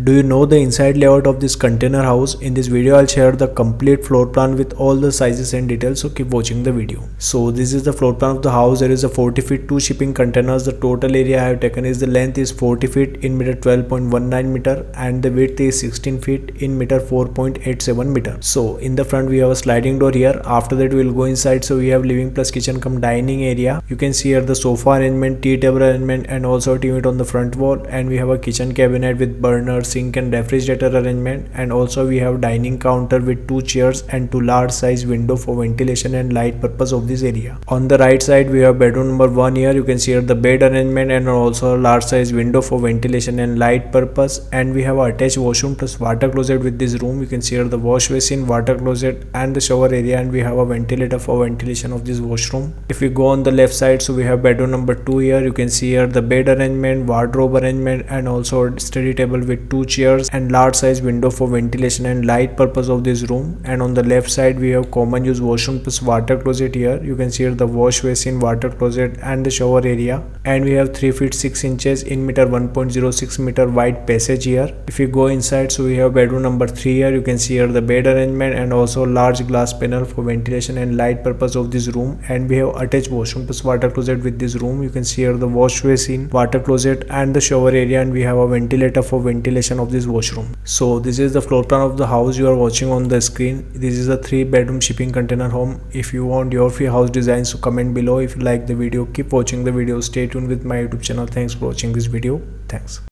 Do you know the inside layout of this container house? In this video I'll share the complete floor plan with all the sizes and details, so keep watching the video. So this is the floor plan of the house. There is a 40 feet 2 shipping containers. The total area I have taken is the length is 40 feet in meter 12.19 meter and the width is 16 feet in meter 4.87 meter. So in the front we have a sliding door here. After that we will go inside. So we have living plus kitchen come dining area. You can see here the sofa arrangement, tea table arrangement and also a TV unit on the front wall, and we have a kitchen cabinet with burners, sink and refrigerator arrangement, and also we have dining counter with 2 chairs and 2 large size window for ventilation and light purpose of this area. On the right side we have bedroom number 1 here. You can see here the bed arrangement and also a large size window for ventilation and light purpose, and we have a attached washroom plus water closet with this room. You can see here the wash basin, water closet and the shower area, and we have a ventilator for ventilation of this washroom. If we go on the left side, so we have bedroom number 2 here. You can see here the bed arrangement, wardrobe arrangement and also a study table with 2 chairs and large size window for ventilation and light purpose of this room. And on the left side we have common use washroom plus water closet here. You can see here the wash basin, water closet and the shower area, and we have 3 feet 6 inches in meter 1.06 meter wide passage here. If you go inside, so we have bedroom number 3 here. You can see here the bed arrangement and also large glass panel for ventilation and light purpose of this room, and we have attached washroom plus water closet with this room. You can see here the wash basin, water closet and the shower area, and we have a ventilator for ventilation of this washroom. So this is the floor plan of the house you are watching on the screen. This is a 3-bedroom shipping container home. If you want your free house design, so comment below. If you like the video, keep watching the video. Stay tuned with my YouTube channel. Thanks for watching this video. Thanks.